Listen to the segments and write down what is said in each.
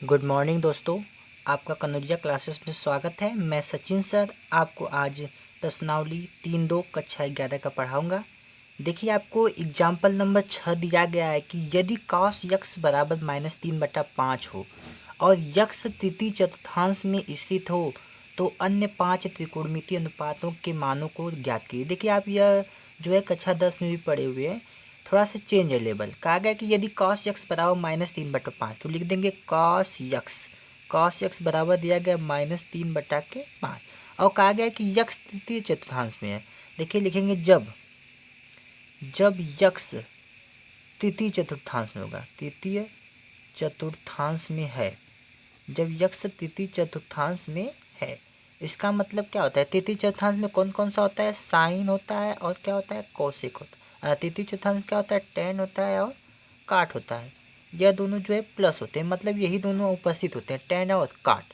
Good morning दोस्तों, आपका Kannaujia classes में स्वागत है। मैं सचिन सर आपको आज प्रश्नावली 3-2 कक्षा 11 का पढ़ाऊंगा। देखिए, आपको एग्जाम्पल नंबर 6 दिया गया है कि यदि cos यक्स बराबर -3/5 हो और यक्स तृतीय चतुर्थांश में स्थित हो तो अन्य 5 त्रिकोणमितीय अनुपातों के मानों को ज्ञात कीजिए। देखिए, आप यह जो है कक्षा 10 में भी पढ़े हुए हैं, थोड़ा सा चेंज है लेवल। कहा गया कि यदि cos यक्स बराबर -3/5 तो लिख देंगे cos यक्स बराबर दिया गया -3/5 और कहा गया कि यक्स तृतीय चतुर्थांश में है। देखिए, लिखेंगे जब यक्स तृतीय चतुर्थांश में होगा, तृतीय चतुर्थांश में है, जब यक्स तृतीय चतुर्थांश में है, इसका मतलब क्या होता है? तृतीय चतुर्थांश में कौन कौन सा होता है? साइन होता है और क्या होता है? कोसेक होता है। तृतीय चतुर्थांश क्या होता है? टेन होता है और काट होता है। यह दोनों जो है प्लस होते हैं, मतलब यही दोनों उपस्थित होते हैं, टेन और काट।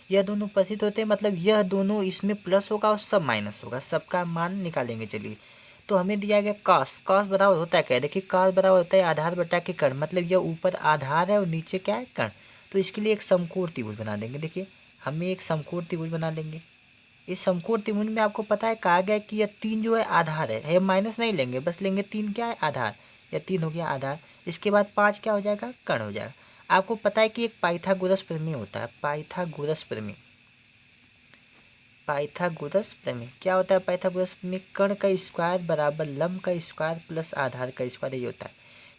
यह दोनों उपस्थित होते हैं, मतलब यह दोनों इसमें प्लस होगा और सब माइनस होगा। सबका मान निकालेंगे। चलिए, तो हमें दिया गया cos बराबर होता है क्या? देखिए, cos बराबर होता है आधार बटा के कर्ण, मतलब यह ऊपर आधार है और नीचे क्या है? कर्ण। तो इसके लिए एक समकोण त्रिभुज बना देंगे। देखिए, हमें एक समकोण त्रिभुज बना लेंगे। इस समकोण त्रिभुज में आपको पता है कहा गया कि यह 3 जो है आधार है, ये माइनस नहीं लेंगे, बस लेंगे 3 क्या है? आधार। यह 3 हो गया आधार। इसके बाद 5 क्या हो जाएगा? कर्ण हो जाएगा। आपको पता है कि एक पाइथागोरस प्रमेय होता है, पाइथागोरस प्रमेय। पाइथागोरस प्रमेय क्या होता है? पाइथागोरस प्रमेय कर्ण का स्क्वायर बराबर लंब का स्क्वायर प्लस आधार का स्क्वायर, ये होता है।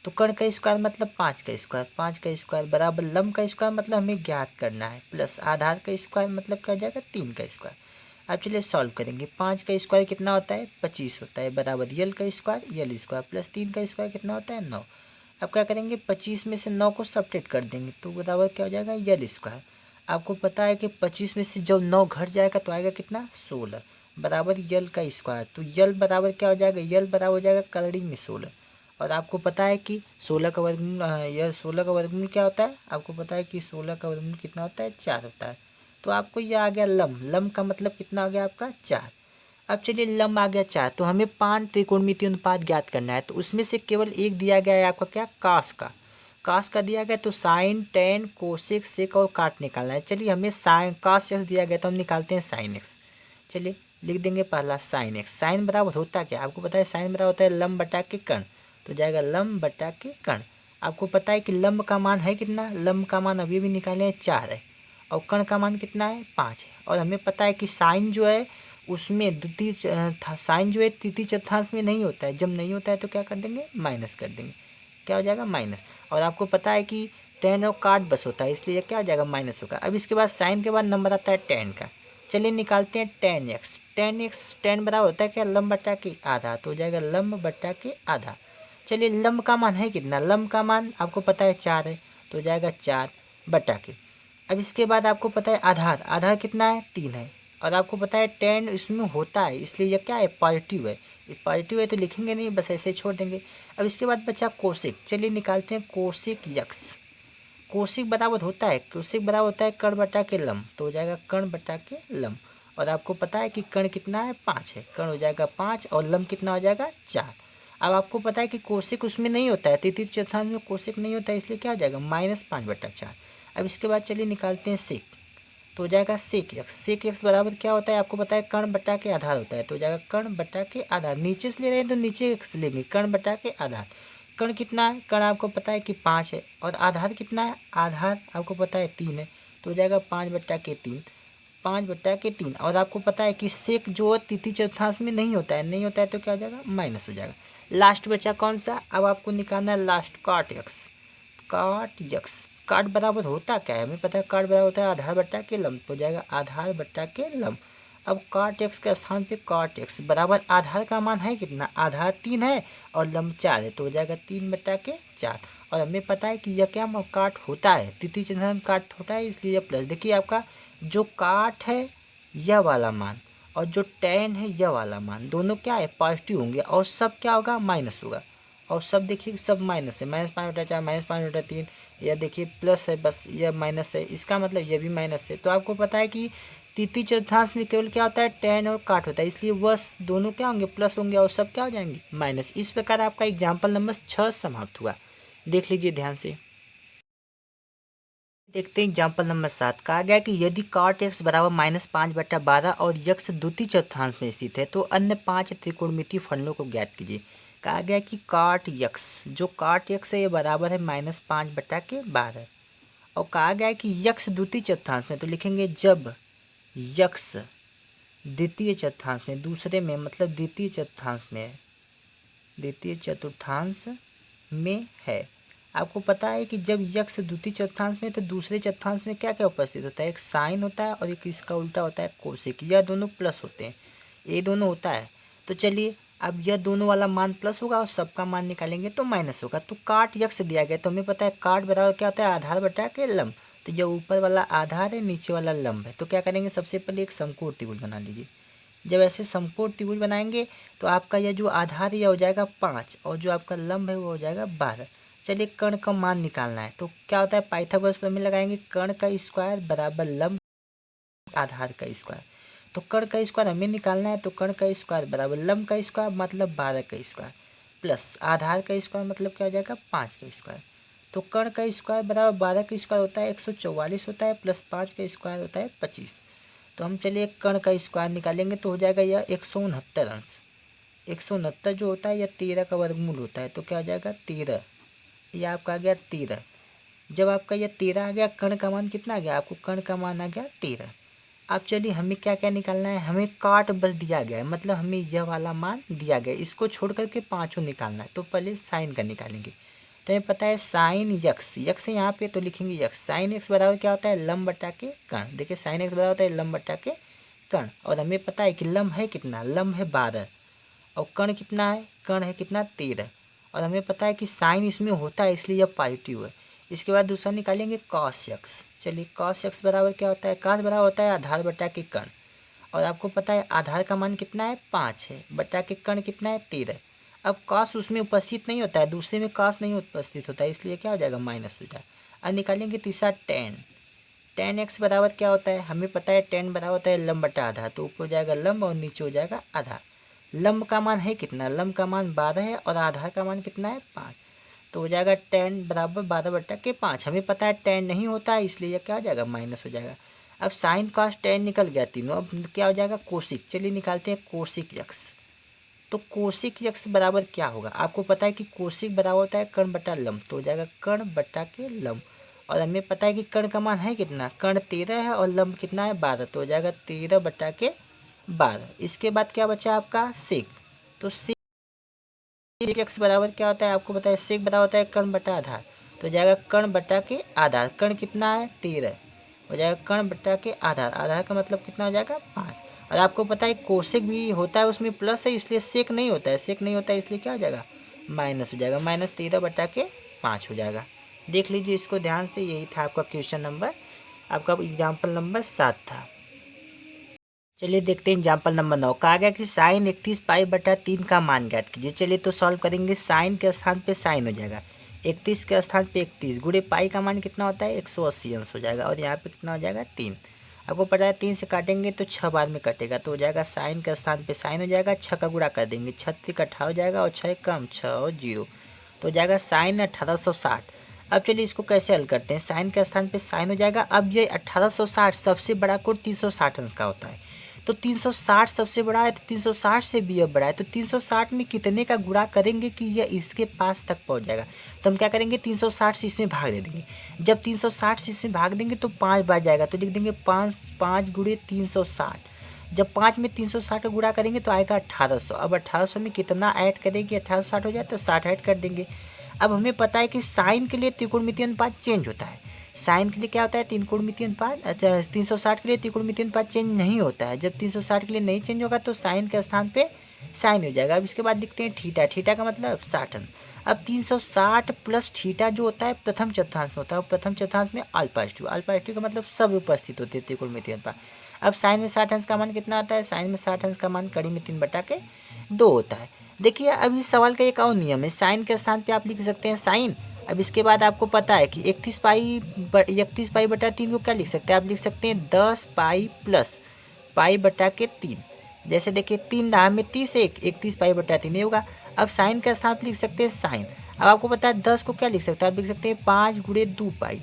तो कर्ण का स्क्वायर मतलब 5 का स्क्वायर, 5 का स्क्वायर बराबर लंब का स्क्वायर मतलब हमें ज्ञात करना है, प्लस आधार का स्क्वायर मतलब क्या हो जाएगा? 3 का स्क्वायर। अब चलिए सॉल्व करेंगे। 5 का स्क्वायर कितना होता है? 25 होता है, बराबर यल का स्क्वायर यल स्क्वायर प्लस 3 का स्क्वायर कितना होता है? 9। अब क्या करेंगे? 25 में से 9 को सब्ट्रैक्ट कर देंगे तो बराबर क्या हो जाएगा? यल स्क्वायर। आपको पता है कि 25 में से जब 9 घट जाएगा तो आएगा कितना? 16 बराबर यल का स्क्वायर। तो यल बराबर क्या हो जाएगा? यल बराबर हो जाएगा करड़ी में 16। और आपको पता है कि 16 का वर्गमूल, यह 16 का वर्गमूल क्या होता है? आपको पता है कि 16 का वर्गमूल कितना होता है? 4 होता है। तो आपको यह आ गया लंब। लंब का मतलब कितना हो गया आपका? 4। अब चलिए, लंब आ गया 4, तो हमें 5 त्रिकोणमितीय अनुपात ज्ञात करना है। तो उसमें से केवल एक दिया गया है आपका, क्या? कास का दिया गया, तो साइन टेन कोसेक सेक और काट निकालना है। चलिए, हमें साइन कास एक्स दिया गया तो हम निकालते हैं साइन एक्स। चलिए, लिख देंगे पहला साइन एक्स। साइन बराबर होता क्या? आपको पता है साइन बराबर होता है लंब बटा के कर्ण, तो जाएगा लंब बटा के कर्ण। आपको पता है कि लंब का मान है कितना? लंब का मान अभी भी निकाले 4 है और कर्ण का मान कितना है? 5 है। और हमें पता है कि साइन जो है उसमें द्वितीय साइन जो है तृतीय चतुर्थांश में नहीं होता है। जब नहीं होता है तो क्या कर देंगे? माइनस कर देंगे। क्या हो जाएगा? माइनस। और आपको पता है कि टेन और काट बस होता है, इसलिए क्या हो जाएगा? माइनस होगा। अब इसके बाद साइन के बाद नंबर आता है टेन का। चलिए, निकालते हैं टेन एक्स। टेन बराबर होता है क्या? लंब बटा के आधा, तो हो जाएगा लंब बटा के आधा। चलिए, लंब का मान है कितना? लंब का मान आपको पता है 4 है, तो हो जाएगा 4 बटा के। अब इसके बाद आपको पता है आधार, आधार कितना है? 3 है। और आपको पता है टेन इसमें होता है, इसलिए यह क्या है? पॉजिटिव है। पॉजिटिव है तो लिखेंगे नहीं, बस ऐसे छोड़ देंगे। अब इसके बाद बचा कोशिक। चलिए, निकालते हैं कोशिक यक्स। कोशिक बराबर होता है, कोशिक बराबर होता है कर्ण बटा के लंब, तो हो जाएगा कर्ण बटा के लंब। और आपको पता है कि कर्ण कितना है? 5 है, कर्ण हो जाएगा 5 और लंब कितना हो जाएगा? 4। अब आपको पता है कि कोशिक उसमें नहीं होता है, तृतीय चतुर्थांश में कोशिक नहीं होता है, इसलिए क्या हो जाएगा? -5/4। अब इसके बाद चलिए निकालते हैं सेक, तो हो जाएगा सेक यक्स। सेक यक्स बराबर क्या होता है? आपको पता है कर्ण बटा के आधार होता है, तो हो जाएगा कर्ण बटा के आधार। नीचे से ले रहे हैं तो नीचे से लेंगे, कर्ण बटा के आधार। कर्ण कितना है? कर्ण आपको पता है कि 5 है। और आधार कितना है? आधार आपको पता है 3 है, तो हो जाएगा 5/3, 5/3। और आपको पता है कि सेक जो तृतीय चतुर्थांश में नहीं होता है, नहीं होता है तो क्या हो जाएगा? माइनस हो जाएगा। लास्ट बचा कौन सा? अब आपको निकालना है लास्ट काट यक्स। काट यक्स, काट बराबर होता क्या है? हमें पता है काट बराबर होता है आधार बट्टा के लंब, तो हो जाएगा आधार बट्टा के लंब। अब काट एक्स के स्थान पे काट एक्स बराबर आधार का मान है कितना? आधार 3 है और लंब 4 है, तो हो जाएगा 3/4। और हमें पता है कि यह क्या काट होता है, तृतीय चतुर्थांश में काट होता है, इसलिए यह प्लस। देखिए, आपका जो काट है यह वाला मान और जो टेन है यह वाला मान, दोनों क्या है? पॉजिटिव होंगे और सब क्या होगा? माइनस होगा। और सब देखिए सब माइनस है, -5/4 -5/3। यह देखिए प्लस है, बस यह माइनस है, इसका मतलब यह भी माइनस है। तो आपको पता है कि तृतीय चतुर्थांश में केवल क्या होता है? टेन और काट होता है, इसलिए बस दोनों क्या होंगे? प्लस होंगे और सब क्या हो जाएंगे? माइनस। इस प्रकार आपका एग्जाम्पल नंबर 6 समाप्त हुआ। देख लीजिए ध्यान से। देखते हैं एग्जाम्पल नंबर 7। कहा गया कि यदि cot x बराबर -5/12 और यक्ष द्वितीय चतुर्थांश में स्थित है तो अन्य 5 त्रिकोणमितीय फलनों को ज्ञात कीजिए। कहा गया कि cot x, जो cot x है ये बराबर है -5/12 और कहा गया है कि यक्ष द्वितीय चतुर्थांश में, तो लिखेंगे जब यक्ष द्वितीय चतुर्थांश में, दूसरे में मतलब द्वितीय चतुर्थांश में है। आपको पता है कि जब यक्ष द्वितीय चतुर्थांश में तो दूसरे चतुर्थांश में क्या क्या उपस्थित होता है, एक साइन होता है और एक इसका उल्टा होता है कोसेक। यह दोनों प्लस होते हैं, ये दोनों होता है। तो चलिए अब यह दोनों वाला मान प्लस होगा और सबका मान निकालेंगे तो माइनस होगा। तो काट यक्ष दिया गया तो हमें पता है काट बराबर क्या होता है, आधार बटा के लंब। तो जो ऊपर वाला आधार है नीचे वाला लंब है, तो क्या करेंगे, सबसे पहले एक समकोण त्रिभुज बना लीजिए। जब ऐसे समकोण त्रिभुज बनाएंगे तो आपका यह जो आधार है यह हो जाएगा 5 और जो आपका लंब है वो हो जाएगा 12। चलिए कर्ण का मान निकालना है तो क्या होता है, पाइथागोरस प्रमेय लगाएंगे। कर्ण का स्क्वायर बराबर लंब आधार का स्क्वायर। तो कर्ण का स्क्वायर हमें निकालना है, तो कर्ण का स्क्वायर बराबर लंब का स्क्वायर मतलब 12 का स्क्वायर प्लस आधार का स्क्वायर मतलब क्या हो जाएगा 5 का स्क्वायर। तो कर्ण का स्क्वायर बराबर 12 का स्क्वायर होता है 144 होता है प्लस 5 का स्क्वायर होता है 25। तो हम चलिए कर्ण का स्क्वायर निकालेंगे तो हो जाएगा यह 169 अंश। 169 जो होता है यह 13 का वर्गमूल होता है, तो क्या हो जाएगा 13। यह आपका आ गया 13। जब आपका यह 13 आ गया, कर्ण का मान कितना आ गया, आपको कर्ण का मान आ गया 13। अब चलिए हमें क्या क्या निकालना है, हमें काट बस दिया गया है, मतलब हमें यह वाला मान दिया गया है, इसको छोड़ करके पाँचों निकालना है। तो पहले साइन का निकालेंगे। तो हमें पता है साइन यक्स, यक्स है यहाँ पे तो लिखेंगे यक्स। साइन एक्स बराबर क्या होता है, लंब बटा के कर्ण। देखिए साइन एक्स बराबर होता है लंब बटा के कर्ण, और हमें पता है कि लंब है कितना, लंब है 12 और कर्ण कितना है, कर्ण है कितना 13। और हमें पता है कि साइन इसमें होता है इसलिए यह पॉजिटिव है। इसके बाद दूसरा निकालेंगे कॉस एक्स। चलिए कॉस एक्स बराबर क्या होता है, कॉस बराबर होता है आधार बटा के कर्ण, और आपको पता है आधार का मान कितना है 5 है, बटा के कर्ण कितना है 13। अब कॉस उसमें उपस्थित नहीं होता है, दूसरे में कॉस नहीं उपस्थित होता है, इसलिए क्या हो जाएगा माइनस हो जाएगा। अब निकालेंगे तीसरा टेन। टेन एक्स बराबर क्या होता है, हमें पता है टेन बराबर होता है लंब बटा आधार, तो ऊपर हो जाएगा लंब और नीचे हो जाएगा आधार। लंब का मान है कितना, लंब का मान 12 है और आधार का मान कितना है 5, तो हो जाएगा टेन बराबर 12 बटा के 5। हमें पता है टेन नहीं होता है इसलिए यह क्या हो जाएगा माइनस हो जाएगा। अब साइन कॉस टेन निकल गया तीनों, अब क्या हो जाएगा कोसिक। चलिए निकालते हैं कोसिक यक्स। तो कोसिक यक्स बराबर क्या होगा, आपको पता है कि कोसिक बराबर होता है कर्ण बटा लंब, तो हो जाएगा कर्ण बटा के लंब। और हमें पता है कि कर्ण का मान है कितना, कर्ण 13 है और लंब कितना है 12, तो हो जाएगा 13 बटा के 12। इसके बाद क्या बचा आपका सेक। तो सेक एक्स बराबर क्या होता है, आपको पता है सेक बराबर होता है कर्ण बटा आधार, तो हो जाएगा कर्ण बटा के आधार। कर्ण कितना है 13, हो जाएगा कर्ण बटा के आधार, आधार का मतलब कितना हो जाएगा 5। और आपको पता है कोसेक भी होता है उसमें प्लस है, इसलिए सेक नहीं होता है, सेक नहीं होता है इसलिए क्या हो जाएगा माइनस हो जाएगा, -13 बटा के 5 हो जाएगा। देख लीजिए इसको ध्यान से, यही था आपका क्वेश्चन नंबर, आपका एग्जाम्पल नंबर 7 था। चलिए देखते हैं एग्जाम्पल नंबर 9। कहा गया कि साइन 31 पाई बटा 3 का मान ज्ञात कीजिए। चलिए तो सॉल्व करेंगे। साइन के स्थान पे साइन हो जाएगा, 31 के स्थान पे 31 गुणे पाई का मान कितना होता है 180 अंश हो जाएगा, और यहाँ पे कितना हो जाएगा 3। आपको पता है 3 से काटेंगे तो 6 बार में कटेगा, तो हो जाएगा साइन के स्थान पे साइन हो जाएगा, 6 का गुणा कर देंगे, 36 का 18 हो जाएगा और 6 कम 6 और 0, तो हो जाएगा साइन 1860। अब चलिए इसको कैसे हल करते हैं, साइन के स्थान पे साइन हो जाएगा। अब ये 1860 सबसे बड़ा कोण 360 अंश का होता है, तो 360 सबसे बड़ा है, तो 360 से भी अब बड़ा है, तो 360 में कितने का गुणा करेंगे कि यह इसके पास तक पहुंच जाएगा। तो हम क्या करेंगे 360 से इसमें भाग दे देंगे। जब 360 से इसमें भाग देंगे तो 5 बार जाएगा, तो लिख देंगे 5 गुणे 360। जब 5 में 360 का गुणा करेंगे तो आएगा 1800। अब 1800 में कितना ऐड करेंगे, 1860 हो जाए तो 60 ऐड कर देंगे। अब हमें पता है कि साइन के लिए त्रिकोणमितीय अनुपात चेंज होता है, साइन के लिए क्या होता है त्रिकोणमितीय अनुपात, 360 के लिए त्रिकोणमितीय अनुपात चेंज नहीं होता है। जब 360 के लिए नहीं चेंज होगा तो साइन के स्थान पे साइन हो जाएगा। अब इसके बाद लिखते हैं थीटा, थीटा का मतलब 60 अंश। अब 360 प्लस थीटा जो होता है प्रथम चतुर्थांश में होता है, प्रथम चतुर्थांश में अल्फा स्टू, अल्फा स्टू का मतलब सब उपस्थित होते हैं त्रिकोणमितीय अनुपात। अब साइन में 60 अंश का मान कितना आता है, साइन में 60 अंश का मान कड़ी में 3 बटा के 2 होता है। देखिए अब इस सवाल का एक और नियम है, साइन के स्थान पे आप लिख सकते हैं साइन। अब इसके बाद आपको पता है कि 31 पाई बटा 3 को क्या लिख सकते हैं, आप लिख सकते हैं 10 पाई प्लस पाई बटा के 3। जैसे देखिए 3 दाह में 30 1, 31 पाई बटा 3 ये होगा। अब साइन का स्थान लिख सकते हैं साइन। अब आपको पता है 10 को क्या लिख सकते हैं, आप लिख सकते हैं 5 गुणे 2 पाई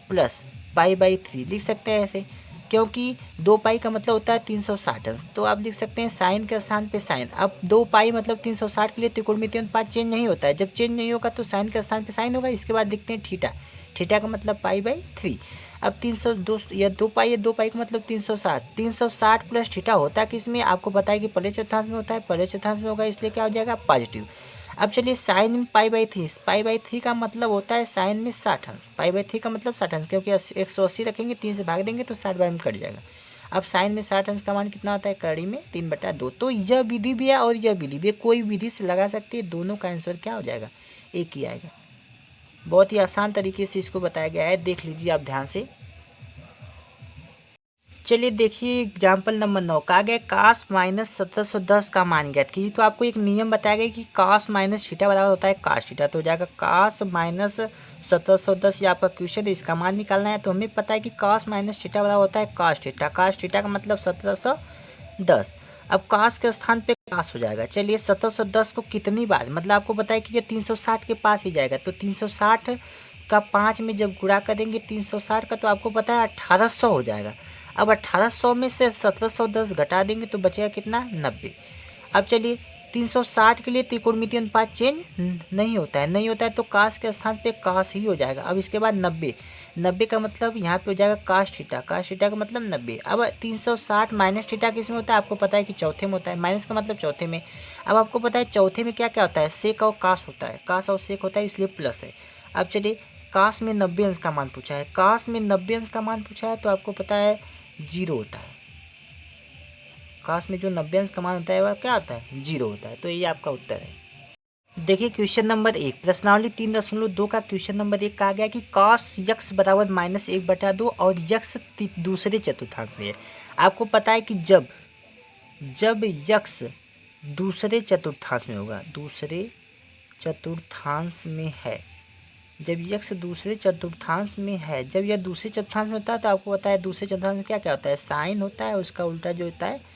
प्लस पाई/3 लिख सकते हैं ऐसे, क्योंकि 2 पाई का मतलब होता है 360 अंश। तो आप लिख सकते हैं साइन के स्थान पे साइन। अब 2 पाई मतलब 360 के लिए त्रिकोणमितीय अनुपात चेंज नहीं होता है, जब चेंज नहीं होगा तो साइन के स्थान पे साइन होगा। इसके बाद लिखते हैं थीटा, थीटा का मतलब पाई/3। अब 302 या 2 पाई, या 2 पाई का मतलब 360, 360 प्लस थीटा होता है किसमें, आपको पता है कि पहले चतुर्थांश में होता है, पहले चतुर्थांश में होगा, इसलिए क्या हो जाएगा पॉजिटिव। अब चलिए साइन में पाई/3, पाई/3 का मतलब होता है साइन में 60 अंश, पाई/3 का मतलब 60 अंश, क्योंकि 180 रखेंगे 3 से भाग देंगे तो 60 बार में कट जाएगा। अब साइन में 60 अंश का मान कितना होता है, कड़ी में 3/2। तो यह विधि भी है और यह विधि भी है, कोई विधि से लगा सकते हैं, दोनों का आंसर क्या हो जाएगा, एक ही आएगा। बहुत ही आसान तरीके से इसको बताया गया है, देख लीजिए आप ध्यान से। चलिए देखिए एग्जाम्पल नंबर 9 कहा गया कास माइनस 1710 का मान ज्ञात कीजिए। तो आपको एक नियम बताया गया कि कास माइनस थीटा बराबर होता है कास थीटा, तो हो जाएगा कास माइनस 1710, ये आपका क्वेश्चन है, इसका मान निकालना है। तो हमें पता है कि कास माइनस थीटा बराबर होता है कास थीटा, कास थीटा का मतलब 1710। अब कास के स्थान पे कास हो जाएगा। चलिए 1710 को कितनी बार, मतलब आपको पता है कि ये 360 के पास ही जाएगा, तो 360 का 5 में जब गुणा करेंगे 360 का, तो आपको पता है 1800 हो जाएगा। अब 1800 में से 1710 घटा देंगे तो बचेगा कितना, 90। अब चलिए 360 के लिए त्रिकोणमितीय अनुपात चेंज नहीं होता है, नहीं होता है, तो कास के स्थान पे कास ही हो जाएगा। अब इसके बाद 90, 90 का मतलब यहाँ पे हो जाएगा कास थीटा, कास थीटा का मतलब 90। अब 360 माइनस थीटा किस में होता है, आपको पता है कि चौथे में होता है, माइनस का मतलब चौथे में। अब आपको पता है चौथे में क्या क्या होता है, सेक और कास होता है, कास और सेक होता है, इसलिए प्लस है। अब चलिए कास में 90 अंश का मान पूछा है, कास में 90 अंश का मान पूछा है, तो आपको पता है 0 होता है। कास में जो 90 अंश का मान होता है वह क्या होता है, 0 होता है। तो ये आपका उत्तर है। देखिए क्वेश्चन नंबर 1 प्रश्नावली 3.2 का क्वेश्चन नंबर 1 कहा गया कि cos यक्स बराबर -1/2 और यक्स दूसरे चतुर्थांश में है। आपको पता है कि जब यक्स दूसरे चतुर्थांश में होगा, दूसरे चतुर्थांश में है, जब यक्स दूसरे चतुर्थांश में है, जब यह दूसरे चतुर्थांश में होता है तो आपको पता है दूसरे चतुर्थांश में क्या क्या होता है, साइन होता है, उसका उल्टा जो होता है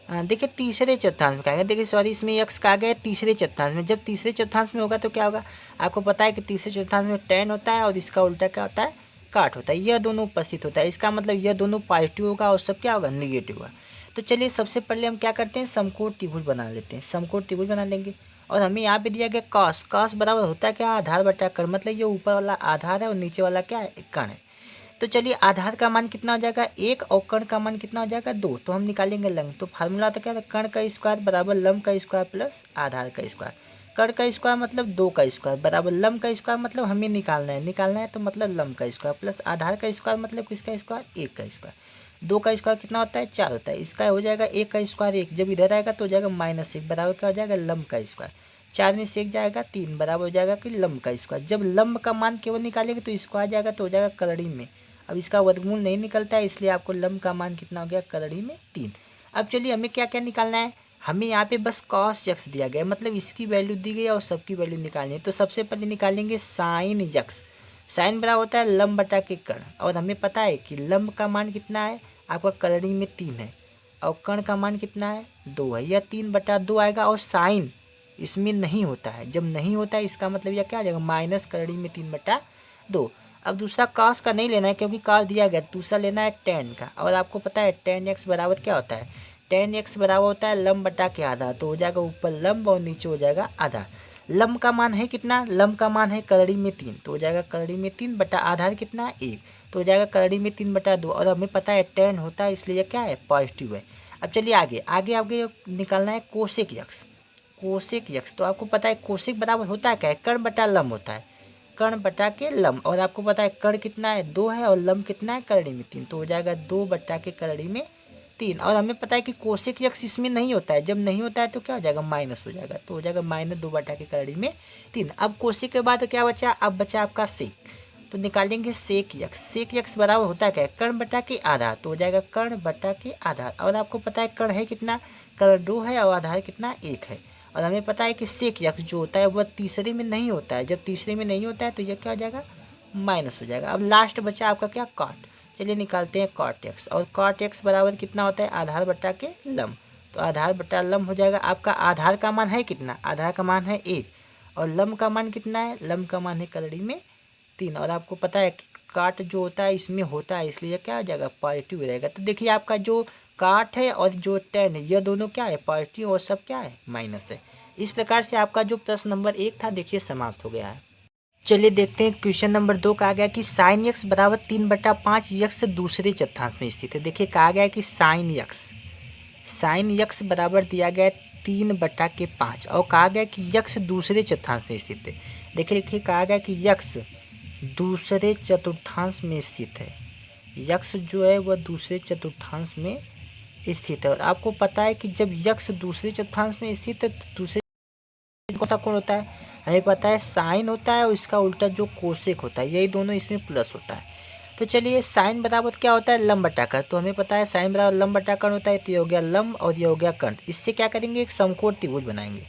देखिए तीसरे चतुर्थांश में कहा, देखिए सॉरी इसमें यक्स कहा गया तीसरे चतुर्थांश में, जब तीसरे चतुर्थांश में होगा तो क्या होगा, आपको पता है कि तीसरे चतुर्थांश में tan होता है और इसका उल्टा क्या होता है, काट होता है, यह दोनों उपस्थित होता है। इसका मतलब यह दोनों पॉजिटिव होगा और सब क्या होगा, निगेटिव होगा। तो चलिए सबसे पहले हम क्या करते हैं, समकोण त्रिभुज बना लेते हैं, समकोण त्रिभुज बना लेंगे। और हमें यहाँ पे दिया गया कॉस, कॉस बराबर होता है क्या, आधार बटा कर्ण, मतलब ये ऊपर वाला आधार है और नीचे वाला क्या है, कर्ण है। तो चलिए आधार का मान कितना हो जाएगा 1 और कर्ण का मान कितना हो जाएगा 2, तो हम निकालेंगे लंब। तो फार्मूला तो क्या था, कर्ण का स्क्वायर बराबर लंब का स्क्वायर प्लस आधार का स्क्वायर। कर्ण का स्क्वायर मतलब 2 का स्क्वायर बराबर लंब का स्क्वायर, मतलब हमें निकालना है तो मतलब लंब का स्क्वायर प्लस आधार का स्क्वायर मतलब किसका स्क्वायर, 1 का स्क्वायर। 2 का स्क्वायर कितना होता है, 4 होता है, इसका हो जाएगा 1 का स्क्वायर 1, जब इधर आएगा तो हो जाएगा -1 बराबर क्या हो जाएगा, लंब का स्क्वायर। 4 में से 1 जाएगा 3 बराबर हो जाएगा कि लंब का स्क्वायर। जब लंब का मान केवल निकालेंगे तो स्क्वायर जाएगा तो हो जाएगा करड़ी में। अब इसका वर्गमूल नहीं निकलता है, इसलिए आपको लंब का मान कितना हो गया, करड़ी में 3। अब चलिए हमें क्या क्या निकालना है, हमें यहाँ पे बस cos यक्स दिया गया, मतलब इसकी वैल्यू दी गई और सबकी वैल्यू निकालनी है। तो सबसे पहले निकालेंगे साइन यक्स, साइन बराबर होता है लंब बटा के कर्ण, और हमें पता है कि लंब का मान कितना है आपका, करड़ी में 3 है, और कर्ण का मान कितना है 2 है, यह 3/2 आएगा। और साइन इसमें नहीं होता है, जब नहीं होता है इसका मतलब यह क्या आ जाएगा, माइनस करड़ी में 3/2। अब दूसरा cos का नहीं लेना है क्योंकि cos दिया गया, दूसरा लेना है tan का। और आपको पता है tan x बराबर क्या होता है, tan x बराबर होता है लंब बटा के आधा, तो हो जाएगा ऊपर लंब और नीचे हो जाएगा आधा। लंब का मान है कितना, लंब का मान है करड़ी में 3, तो हो जाएगा करड़ी में 3 बटा आधार कितना है 1, तो हो जाएगा करड़ी में 3/2। और हमें पता है tan होता है इसलिए क्या है, पॉजिटिव है। अब चलिए आगे आगे आगे निकालना है कोसेक यक्स, कोसेक यक्स। तो आपको पता है कोसेक बराबर होता है क्या है, कर्ण बटा लंब होता है, कर्ण बटा के लंब। और आपको पता है कर्ण कितना है 2 है और लंब कितना है करड़ी में 3, तो हो जाएगा 2 बटा के करड़ी में 3। और हमें पता है कि कोसेक यक्स इसमें नहीं होता है, जब नहीं होता है तो क्या हो जाएगा, माइनस हो जाएगा, तो हो जाएगा -2 बटा के करड़ी में 3। अब कोसेक के बाद क्या बचा, अब बचा आपका सेक, तो निकालेंगे सेक यक्स। सेक यक्स बराबर होता है क्या, कर्ण बटा के आधार, तो हो जाएगा कर्ण बटा के आधार। और आपको पता है कर्ण है कितना, कर्ण 2 है और आधार कितना 1 है। और हमें पता है कि सेक यक्स जो होता है वह तीसरे में नहीं होता है, जब तीसरे में नहीं होता है तो यह क्या हो जाएगा, माइनस हो जाएगा। अब लास्ट बचा आपका क्या, कॉट। चलिए निकालते हैं कॉट एक्स, और कॉट एक्स बराबर कितना होता है, आधार बटा के लंब, तो आधार बटा लंब हो जाएगा। आपका आधार का मान है कितना, आधार का मान है 1, और लंब का मान कितना है, लंब का मान है करड़ी में 3। और आपको पता है काट जो होता है इसमें होता है, इसलिए क्या हो जाएगा पॉजिटिव रहेगा। तो देखिए आपका जो काट है और जो टेन है यह दोनों क्या है पॉजिटिव और सब क्या है माइनस है। इस प्रकार से आपका जो प्रश्न नंबर 1 था देखिए समाप्त हो गया है। चलिए देखते हैं क्वेश्चन नंबर 2 कहा गया कि साइन यक्स बराबर 3/5 यक्स दूसरे चतुर्थांश में स्थित है। देखिए कहा गया है कि साइन यक्स बराबर दिया गया है 3/5 और कहा गया कि यक्स दूसरे चतुर्थांश में स्थित है। देखिए कहा गया कि यक्स दूसरे चतुर्थांश में स्थित है। यक्स जो है वह दूसरे चतुर्थांश में स्थित है और आपको पता है कि जब यक्स दूसरे चतुर्थांश में स्थित है तो दूसरे कौन सा कोण होता है, हमें पता है साइन होता है और इसका उल्टा जो कोसेक होता है, यही दोनों इसमें प्लस होता है। तो चलिए साइन बराबर क्या होता है लंब बटा कर्ण, तो हमें पता है साइन बराबर लंब बटा कर्ण होता है। तो ये हो गया लंब और ये हो गया कर्ण। इससे क्या करेंगे एक समकोण त्रिभुज बनाएंगे।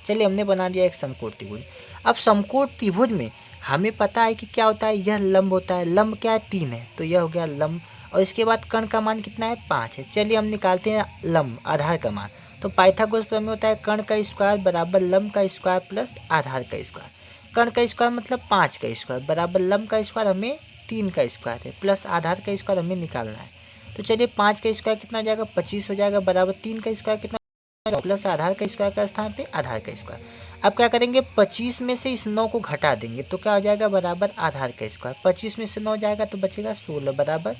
चलिए हमने बना दिया एक समकोण त्रिभुज। अब समकोण त्रिभुज में हमें पता है कि क्या होता है, यह लंब होता है, लंब क्या है 3 है, तो यह हो गया लंब और इसके बाद कर्ण का मान कितना है 5 है। चलिए हम निकालते हैं लंब आधार का मान। तो पाइथागोरस प्रमेय होता है कर्ण का स्क्वायर बराबर लंब का स्क्वायर प्लस आधार का स्क्वायर। कर्ण का स्क्वायर मतलब 5 का स्क्वायर बराबर लंब का स्क्वायर हमें 3 का स्क्वायर है प्लस आधार का स्क्वायर हमें निकालना है। तो चलिए 5 का स्क्वायर कितना हो जाएगा 25 हो जाएगा बराबर 3 का स्क्वायर कितना प्लस आधार का स्क्वायर का स्थान पे आधार का स्क्वायर। अब क्या करेंगे 25 में से इस 9 को घटा देंगे तो क्या हो जाएगा बराबर आधार का स्क्वायर। 25 में से 9 जाएगा तो बचेगा 16 बराबर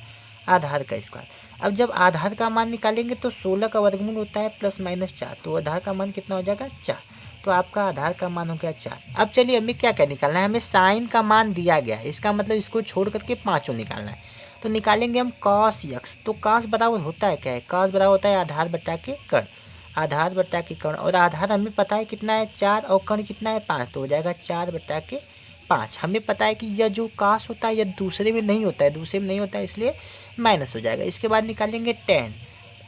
आधार का स्क्वायर। अब जब आधार का मान निकालेंगे तो 16 का वर्गमूल होता है +-4, तो आधार का मान कितना हो जाएगा 4। तो आपका आधार का मान हो गया 4। अब चलिए हमें क्या क्या निकालना है, हमें साइन का मान दिया गया है, इसका मतलब इसको छोड़ करके पाँचों निकालना है। तो निकालेंगे हम कॉस यक्स। तो कॉस बराबर होता है क्या है, कॉस बराबर होता है आधार बटा के कर्ण, आधार बटा के कर्ण और आधार हमें पता है कितना है 4 और कर्ण कितना है 5, तो हो जाएगा 4/5। हमें पता है कि यह जो काश होता है यह दूसरे में नहीं होता है, इसलिए माइनस हो जाएगा। इसके बाद निकालेंगे टेन।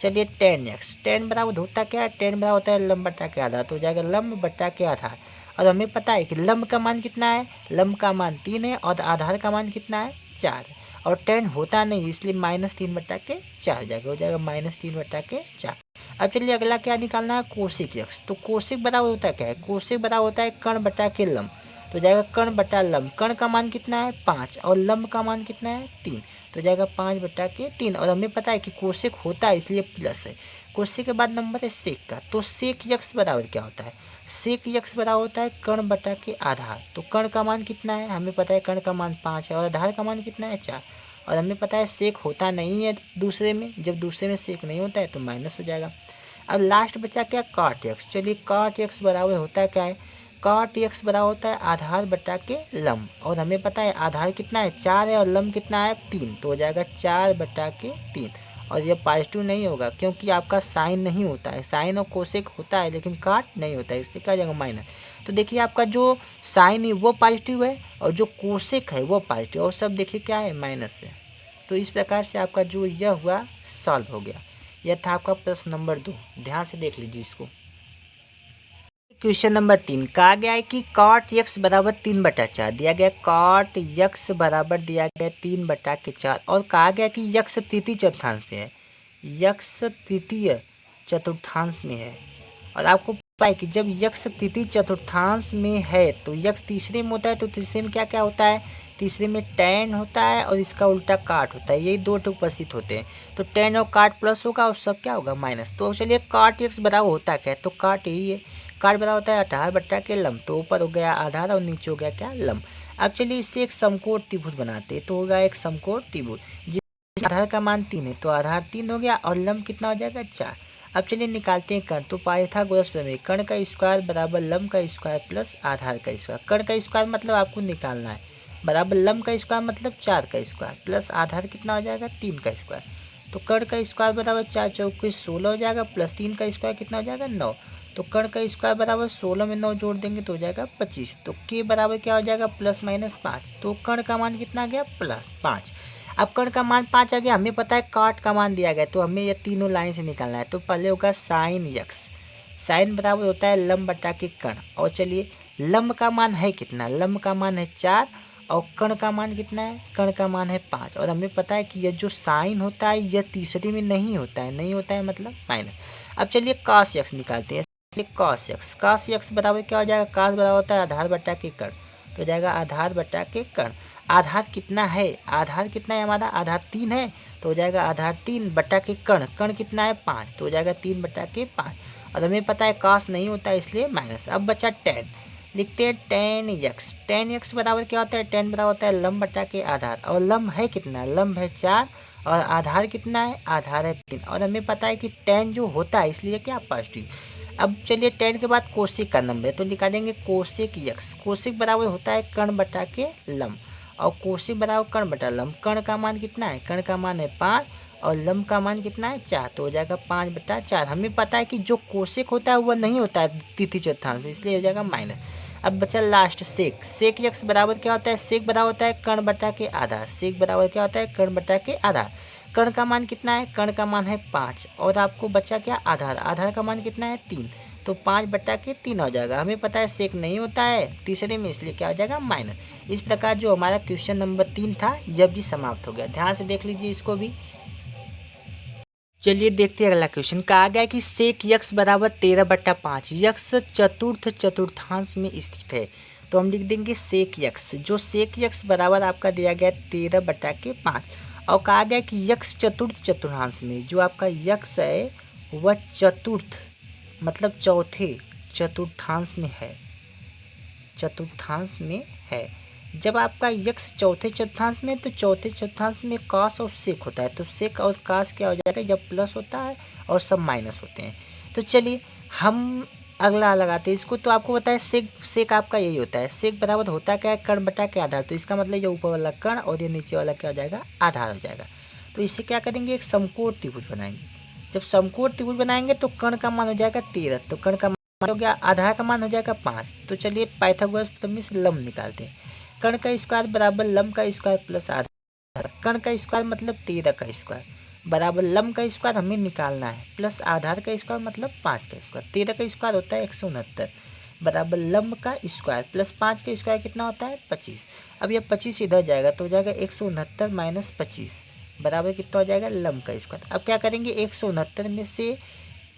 चलिए टेन यक्स, टेन बराबर होता क्या है, टेन बराबर होता है लंब बटा के आधार, तो हो जाएगा लंब बटा के आधार। और हमें पता है कि लंब का मान कितना है, लंब का मान 3 है और आधार का मान कितना है 4 और टेन होता नहीं इसलिए -3/4 हो जाएगा, -3/4। अब चलिए अगला क्या निकालना है कोसेक यक्स। तो कोसेक बराबर होता है क्या है, कोसेक बराबर होता है कर्ण बटा के लंब, तो जाएगा कर्ण बटा लंब। कर्ण का मान कितना है 5 और लंब का मान कितना है 3, तो जाएगा 5/3 और हमें पता है कि कोसेक होता है इसलिए प्लस है। कोसेक के बाद नंबर है सेक का। तो सेक यक्स बराबर क्या होता है, सेक यक्स बराबर होता है कर्ण बटा के आधार। तो कर्ण का मान कितना है, हमें पता है कर्ण का मान 5 है और आधार का मान कितना है 4 और हमें पता है सेक होता नहीं है दूसरे में, जब दूसरे में सेक नहीं होता है तो माइनस हो जाएगा। अब लास्ट बचा क्या कॉट यक्स। चलिए कॉट यक्स बराबर होता है क्या है, कॉट यक्स बराबर होता है आधार बटा के लंब और हमें पता है आधार कितना है 4 है और लंब कितना है 3, तो हो जाएगा 4/3 और यह पॉजिटिव नहीं होगा क्योंकि आपका साइन नहीं होता है, साइन और कोसेक होता है लेकिन काट नहीं होता है, इसलिए क्या हो जाएगा माइनस। तो देखिए आपका जो साइन है वो पॉजिटिव है और जो कोसेक है वो पॉजिटिव और सब देखिए क्या है माइनस है। तो इस प्रकार से आपका जो यह हुआ सॉल्व हो गया। यह था आपका प्रश्न नंबर 2, ध्यान से देख लीजिए इसको। क्वेश्चन नंबर 3 कहा गया है कि कॉट यक्स बराबर 3/4 दिया गया, कॉट यक्स बराबर दिया गया 3/4 और कहा गया कि यक्स तृतीय चतुर्थांश में है, यक्स तृतीय चतुर्थांश में है और आपको पता है कि जब यक्स तृतीय चतुर्थांश में है तो यक्स तीसरे में होता है, तो तीसरे में क्या क्या होता है, तीसरे में tan होता है और इसका उल्टा काट होता है, यही दो उपस्थित होते हैं। तो tan और काट प्लस होगा और सब क्या होगा माइनस। तो चलिए कॉट यक्स बराबर होता क्या है, तो काट यही है, काट बराबर होता है आधार बटा के लंब, तो ऊपर हो गया आधार और नीचे हो गया क्या लंब। अब चलिए इससे एक समकोण त्रिभुज बनाते हैं, तो होगा एक समकोण त्रिभुज जिस आधार का मान 3 है, तो आधार 3 हो गया और लंब कितना हो जाएगा 4। अब चलिए निकालते हैं कर्ण। तो पाइथागोरस प्रमेय कर्ण का स्क्वायर बराबर लंब का स्क्वायर प्लस आधार का स्क्वायर। कर्ण का स्क्वायर मतलब आपको निकालना है बराबर लंब का स्क्वायर मतलब 4 का स्क्वायर प्लस आधार कितना हो जाएगा 3 का स्क्वायर। तो कर्ण का स्क्वायर बराबर 4 चौके 16 हो जाएगा प्लस 3 का स्क्वायर कितना हो जाएगा 9। तो कर्ण का स्क्वायर बराबर 16 में 9 जोड़ देंगे तो हो जाएगा 25। तो के बराबर क्या हो जाएगा +-5। तो कर्ण का मान कितना आ गया +5। अब कर्ण का मान 5 आ गया, हमें पता है काट का मान दिया गया, तो हमें ये तीनों लाइन से निकालना है। तो पहले होगा साइन यक्स, साइन बराबर होता है लंब बटा के कर्ण। और चलिए लंब का मान है कितना, लंब का मान है 4 और कर्ण का मान कितना है, कर्ण का मान है 5। और हमें पता है कि यह जो साइन होता है यह तीसरे में नहीं होता है, मतलब माइनस। अब चलिए कॉस यक्स निकालते हैं। कॉस यक्स बराबर क्या हो जाएगा, कॉस बराबर होता है आधार बटा के कर्ण, तो हो जाएगा आधार बटा के कर्ण। आधार कितना है, आधार कितना है हमारा, आधार 3 है तो हो जाएगा आधार 3 बटा के कर्ण, कर्ण कितना है 5 तो हो जाएगा 3 बटा के 5। और हमें पता है cos नहीं होता है इसलिए माइनस। अब बचा tan, लिखते हैं tan x, tan x बराबर क्या होता है, tan बराबर होता है लंब बटा के आधार, और लंब है कितना, लंब है 4 और आधार कितना है, आधार है 3। और हमें पता है कि tan जो होता है इसलिए क्या पॉजिटिव। अब चलिए tan के बाद कोशिक का नंबर है तो निकालेंगे कोशिक x, कोशिक बराबर होता है कर्ण बटा के लंब, और कोशिक बराबर कर्ण बटा लंब, कर्ण का मान कितना है, कर्ण का मान है 5 और लंब का मान कितना है 4 तो हो जाएगा 5 बटा 4। हमें पता है कि जो कोशिक होता है वह नहीं होता है तिथि चौथांश, इसलिए हो जाएगा माइनस। अब बचा लास्ट सेक, सेक x बराबर क्या होता है, सेक बराबर होता है कर्ण बटा के आधार, सेक बराबर क्या होता है कर्ण बटा के आधार। कर्ण का मान कितना है, कर्ण का मान है 5 और आपको बचा क्या आधार, आधार का मान कितना है 3 तो 5 बटा के 3 हो जाएगा। हमें पता है सेक नहीं होता है तीसरे में, इसलिए क्या हो जाएगा माइनस। इस प्रकार जो हमारा क्वेश्चन नंबर 3 था यह भी समाप्त हो गया। ध्यान से देख लीजिए इसको भी। चलिए देखते हैं अगला क्वेश्चन। कहा गया कि सेक यक्स बराबर 13/5, यक्स चतुर्थ चतुर्थांश में स्थित है तो हम लिख देंगे सेक यक्स, जो सेक यक्स बराबर आपका दिया गया 13/5 और कहा गया कि यक्स चतुर्थ चतुर्थांश में, जो आपका यक्स है वह चतुर्थ मतलब चौथे चतुर्थांश में है, चतुर्थांश में है। जब आपका यक्स चौथे चतुर्थांश में तो चौथे चतुर्थांश में कॉस और सेक होता है, तो सेक और कॉस क्या हो जाएगा, जब प्लस होता है और सब माइनस होते हैं। तो चलिए हम अगला लगाते हैं इसको। तो आपको पता है सेक, सेक आपका यही होता है, सेक बराबर होता क्या है कर्ण बटा के आधार, तो इसका मतलब ये ऊपर वाला कर्ण और ये नीचे वाला क्या हो जाएगा आधार हो जाएगा। तो इससे क्या करेंगे, एक समकोण त्रिभुज बनाएंगे। जब समकोण त्रिभुज बनाएंगे तो कर्ण का मान हो जाएगा 13, तो कर्ण का मान हो गया, आधार का मान हो जाएगा 5। तो चलिए पाइथागोरस प्रमेय से लंब निकालते हैं। कर्ण का स्क्वायर बराबर लंब का स्क्वायर प्लस आधार, कर्ण का स्क्वायर मतलब 13 का स्क्वायर बराबर लंब का स्क्वायर हमें निकालना है प्लस आधार का स्क्वायर मतलब 5 का स्क्वायर। 13 का स्क्वायर होता है 169 बराबर लंब का स्क्वायर प्लस 5 का स्क्वायर कितना होता है 25। अब यह 25 इधर जाएगा तो हो जाएगा 169 माइनस 25 बराबर कितना हो जाएगा लंब का स्क्वायर। अब क्या करेंगे, 169 में से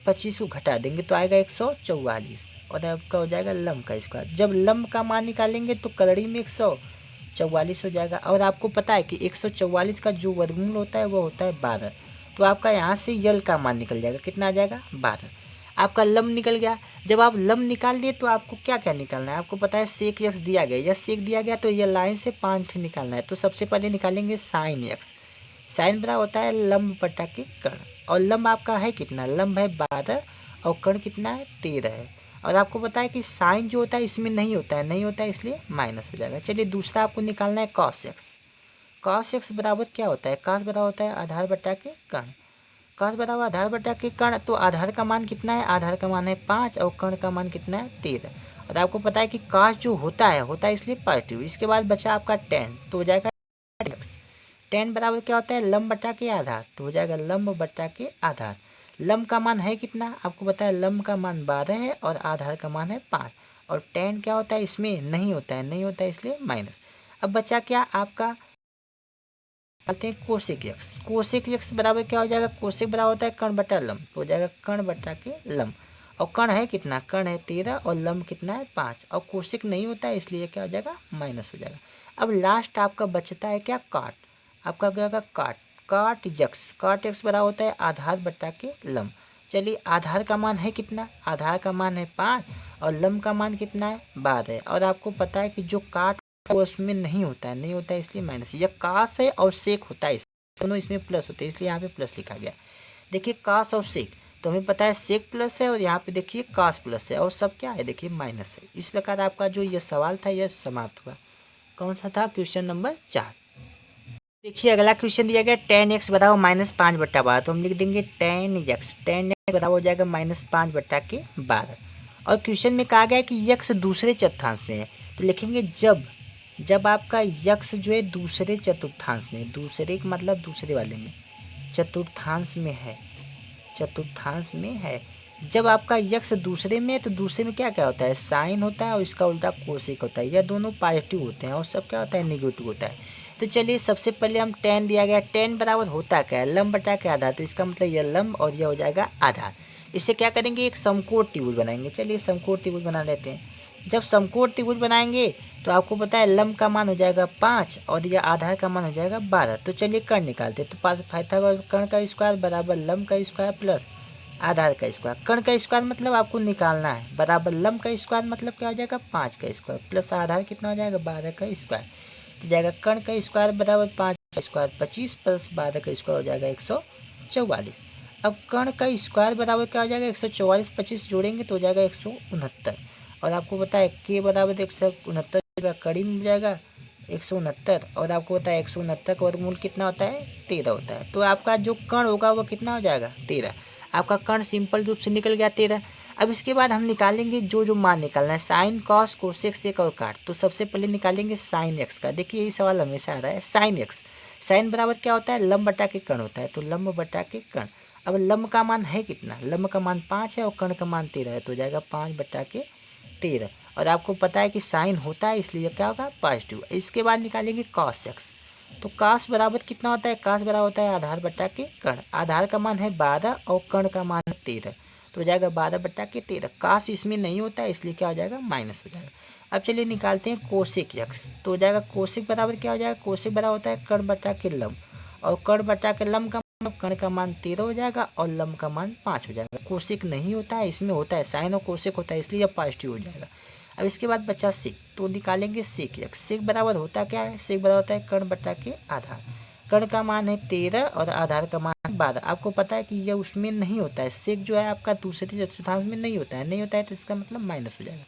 25 को घटा देंगे तो आएगा 144 और आपका हो जाएगा लंब का स्क्वायर। जब लंब का मान निकालेंगे तो कलड़ी में 144 हो जाएगा। और आपको पता है कि 144 का जो वर्गमूल होता है वो होता है 12, तो आपका यहाँ से यल का मान निकल जाएगा, कितना आ जाएगा 12। आपका लंब निकल गया। जब आप लंब निकाल दिए तो आपको क्या क्या निकालना है, आपको पता है सेक यक्स दिया गया, यह सेक दिया गया तो यह लाइन से 5 निकालना है। तो सबसे पहले निकालेंगे साइन यक्स, साइन बराबर होता है लंब बटा के कर्ण, और लंब आपका है कितना, लंब है 12 और कर्ण कितना है 13 है। और आपको पता है कि साइन जो होता है इसमें नहीं होता है, नहीं होता है इसलिए माइनस हो जाएगा। चलिए दूसरा आपको निकालना है कॉस एक्स, कॉस एक्स बराबर क्या होता है, कॉस बराबर होता है आधार बटा के कर्ण, कॉस बराबर आधार बटा के कर्ण। तो आधार का मान कितना है, आधार का मान है 5 और कर्ण का मान कितना है 13। और आपको पता है कि कॉस जो होता है इसलिए पॉजिटिव। इसके बाद बचा आपका tan, तो हो जाएगा एक्स, tan बराबर क्या होता है लंब बटा के आधार, तो हो जाएगा लंब बटा के आधार। लंब का मान है कितना, आपको पता है लंब का मान 12 है और आधार का मान है 5, और tan क्या होता है इसमें नहीं होता है, नहीं होता है इसलिए माइनस। अब बचा क्या आपका, कहते हैं कोसेक एक्स, कोसेक एक्स बराबर क्या हो जाएगा, कोसेक बराबर होता है कर्ण बटा लंब, तो हो जाएगा कर्ण बटा के लंब। और कर्ण है कितना, कर्ण है 13 और लंब कितना है 5, और कोसेक नहीं होता है इसलिए क्या हो जाएगा माइनस हो जाएगा। अब लास्ट आपका बचता है क्या काट, आपका क्या होगा काट, काट यक्स, काट एक्स बराबर होता है आधार बटा के लंब। चलिए आधार का मान है कितना, आधार का मान है 5 और लंब का मान कितना है 12 है। और आपको पता है कि जो काट वो उसमें नहीं होता है, नहीं होता है इसलिए माइनस। यह कास है और सेक होता है, दोनों इसमें प्लस होते हैं इसलिए यहाँ पे प्लस लिखा गया। देखिए कास और सेक, तो हमें पता है सेक प्लस है और यहाँ पे देखिए कास प्लस है और सब क्या है देखिए माइनस है। इस प्रकार आपका जो यह सवाल था यह समाप्त हुआ। कौन सा था, क्वेश्चन नंबर 4। देखिए अगला क्वेश्चन दिया गया tan x बराबर -5/12, तो हम लिख देंगे tan x बराबर हो जाएगा -5/12। और क्वेश्चन में कहा गया कि यक्स दूसरे चतुर्थांश में है, तो लिखेंगे जब आपका यक्स जो है दूसरे चतुर्थांश में, दूसरे मतलब दूसरे वाले में चतुर्थांश में है, चतुर्थांश में है। जब आपका यक्स दूसरे में है तो दूसरे में क्या क्या होता है, साइन होता है और इसका उल्टा कोसेक होता है। यह दोनों पॉजिटिव होते हैं और सब क्या होता है नेगेटिव होता है। तो चलिए सबसे पहले हम tan दिया गया, tan बराबर होता क्या है लंब बटा के आधार, तो इसका मतलब यह लंब और यह हो जाएगा आधार। इससे क्या करेंगे, एक समकोण त्रिभुज बनाएंगे। चलिए समकोण त्रिभुज बना लेते हैं। जब समकोण त्रिभुज बनाएंगे तो आपको पता है लंब का मान हो जाएगा 5 और यह आधार का मान हो जाएगा 12। तो चलिए कर्ण निकालते हैं। तो पाइथागोरस कर्ण का स्क्वायर बराबर लंब का स्क्वायर प्लस आधार का स्क्वायर। कर्ण का स्क्वायर मतलब आपको निकालना है, बराबर लंब का स्क्वायर मतलब क्या हो जाएगा 5 का स्क्वायर प्लस आधार कितना हो जाएगा 12 का स्क्वायर। तो जाएगा कर्ण का स्क्वायर बराबर 5 का स्क्वायर 25 प्लस 12 का स्क्वायर हो जाएगा 144। अब कर्ण का स्क्वायर बराबर क्या हो जाएगा 144, 25 जोड़ेंगे तो हो जाएगा 169। और आपको पता है के बराबर 169 कड़ी में हो जाएगा 169। और आपको पता है 169 का वर्गमूल कितना होता है 13 होता है। तो आपका जो कर्ण होगा वो कितना हो जाएगा 13। आपका कर्ण सिंपल रूप से निकल गया 13। अब इसके बाद हम निकालेंगे जो मान निकालना है साइन कॉस कोसेक सेक और काट। तो सबसे पहले निकालेंगे साइन एक्स का। देखिए यही सवाल हमेशा आ रहा है साइन एक्स। साइन बराबर क्या होता है लंब बटा के कर्ण होता है। तो लंब बटा के कर्ण। अब लंब का मान है कितना, लंब का मान 5 है और कर्ण का मान 13 है। तो हो जाएगा 5 बटा के 13। और आपको पता है कि साइन होता है इसलिए क्या होगा पॉजिटिव। इसके बाद निकालेंगे कॉस एक्स। तो कॉस बराबर कितना होता है, कॉस बराबर होता है आधार बटा के कर्ण। आधार का मान है 12 और कर्ण का मान है 13। तो हो जाएगा 12 बटा के 13। कॉस इसमें नहीं होता है इसलिए क्या हो जाएगा माइनस हो जाएगा। अब चलिए निकालते हैं कोसेक एक्स। तो हो जाएगा कोसेक बराबर क्या हो जाएगा, कोसेक बराबर होता है कर्ण बटा के लंब। और कर्ण बटा के लंब का कर्ण का मान 13 हो जाएगा और लंब का मान 5 हो जाएगा। कोसेक नहीं होता है, इसमें होता है साइन और कोसेक होता है इसलिए यह पॉजिटिव हो जाएगा। अब इसके बाद बचा सेक। तो निकालेंगे सेक एक्स। सेक बराबर होता क्या है, सेक बराबर होता है कर्ण बटा के आधार। कर्ण का मान है 13 और आधार का मान है 12। आपको पता है कि यह उसमें नहीं होता है, सेक जो है आपका दूसरे चतुर्थांश में नहीं होता है, नहीं होता है तो इसका मतलब माइनस हो जाएगा।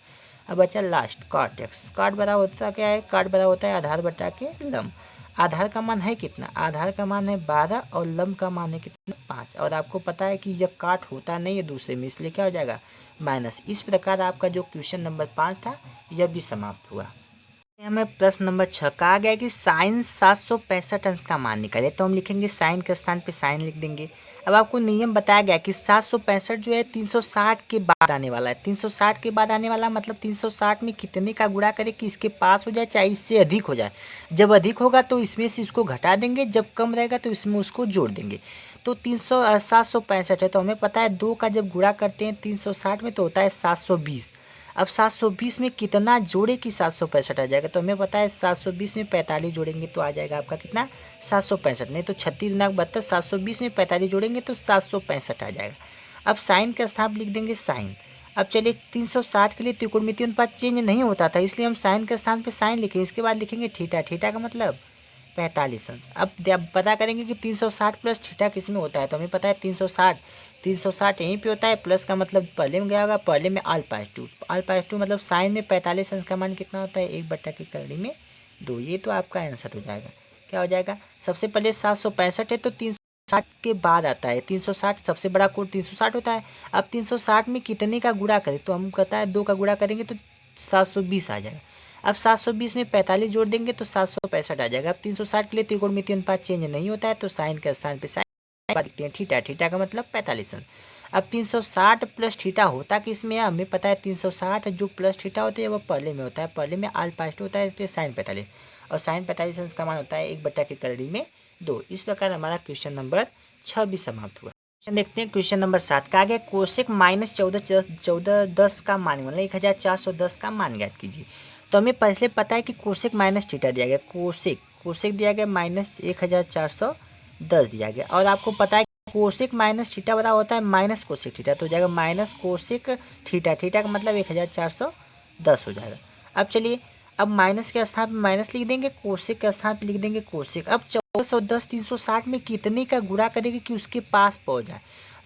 अब बचा लास्ट कॉट एक्स। कॉट बराबर होता क्या है, कॉट बराबर होता है आधार बटा के लंब। आधार का मान है कितना, आधार का मान है 12 और लंब का मान है कितना 5। और आपको पता है कि यह काट होता नहीं है दूसरे में इसलिए क्या हो जाएगा माइनस। इस प्रकार आपका जो क्वेश्चन नंबर 5 था यह भी समाप्त हुआ। हमें प्रश्न नंबर 6 कहा गया कि साइन 765 अंश का मान निकाले। तो हम लिखेंगे साइन के स्थान पे साइन लिख देंगे। अब आपको नियम बताया गया कि 765 जो है 360 के बाद आने वाला है। 360 के बाद आने वाला मतलब 360 में कितने का गुणा करें कि इसके पास हो जाए चाहे इससे अधिक हो जाए। जब अधिक होगा तो इसमें से इसको घटा देंगे, जब कम रहेगा तो इसमें उसको जोड़ देंगे। तो 765 है तो हमें पता है 2 का जब गुणा करते हैं 360 में तो होता है 720। अब 720 में कितना जोड़े कि 765 आ जाएगा। तो हमें पता है 720 में 45 जोड़ेंगे तो आ जाएगा आपका कितना 765। नहीं तो 36 गुना 72, 720 में 45 जोड़ेंगे तो 765 आ जाएगा। अब साइन का स्थान लिख देंगे साइन। अब चलिए 360 के लिए त्रिकोणमितीय अनुपात चेंज नहीं होता था इसलिए हम साइन के स्थान पे साइन लिखें। इसके बाद लिखेंगे थीटा। थीटा का मतलब 45 अंश। अब पता करेंगे कि 360 प्लस थीटा किस में होता है। तो हमें पता है 360 यहीं पे होता है। प्लस का मतलब पहले में गया होगा, पहले में आल पास टू मतलब साइन में 45 अंश का मान कितना होता है 1 बटा की कड़ी में 2। ये तो आपका आंसर हो जाएगा। क्या हो जाएगा, सबसे पहले 765 है तो 360 के बाद आता है 360। सबसे बड़ा कोण 360 होता है। अब 360 में कितने का गुणा करें तो हम कहता है 2 का गुणा करेंगे तो 720 आ जाएगा। अब 720 में 45 जोड़ देंगे तो 765 आ जाएगा। अब 360 के लिए त्रिकोणमितीय अनुपात चेंज नहीं होता है तो साइन के स्थान पे साइन लिखते हैं थीटा। थीटा का मतलब 45 अंश। अब 360 प्लस थीटा होता कि इसमें हमें पता है 360 जो प्लस थीटा होता है वो पहले में होता है, पहले में आल पास होता है इसलिए साइन 45 और साइन 45 अंश का मान होता है 1 बटा की कड़ी में 2। इस प्रकार हमारा क्वेश्चन नंबर 6 भी समाप्त हुआ। देखते हैं क्वेश्चन नंबर 7 का आगे कोसेक माइनस 1410 का मान मतलब 1410 का मान ज्ञात कीजिए। तो हमें पहले पता है कि कोसेक माइनस थीटा दिया गया, कोसेक दिया गया माइनस 1410 दिया गया। और आपको पता है कोसेक माइनस थीटा बराबर होता है माइनस कोसेक थीटा। तो हो जाएगा माइनस कोसेक थीटा। थीटा का मतलब 1410 हो जाएगा। अब चलिए अब माइनस के स्थान पर माइनस लिख देंगे, कोसेक के स्थान पर लिख देंगे कोसेक। अब 1410 360 में कितने का गुणा करेंगे कि उसके पास पहुँच जाए।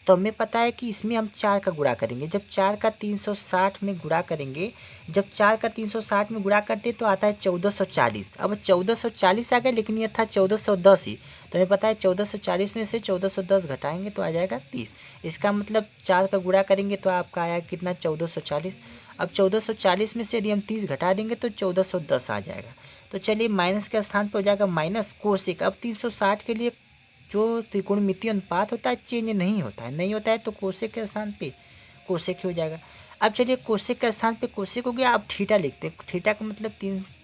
तो हमें पता है कि इसमें हम 4 का गुणा करेंगे। जब 4 का 360 में गुणा करेंगे, जब 4 का 360 में गुणा करते तो आता है 1440। अब 1440 आ गया लेकिन ये था 1410 ही। तो हमें पता है 1440 में से 1410 घटाएंगे तो आ जाएगा 30। इसका मतलब 4 का गुणा करेंगे तो आपका आया कितना 1440। अब 1440 में से यदि हम 30 घटा देंगे तो 1410 आ जाएगा। तो चलिए माइनस के स्थान पर हो जाएगा माइनस कोसेक। अब 360 के लिए जो त्रिकोणमितीय अनुपात होता है चेंज नहीं होता है तो कोसेक के स्थान पे कोसेक ही हो जाएगा। अब चलिए कोसेक के स्थान पे कोसेक हो गया। अब थीटा लिखते हैं, थीटा का मतलब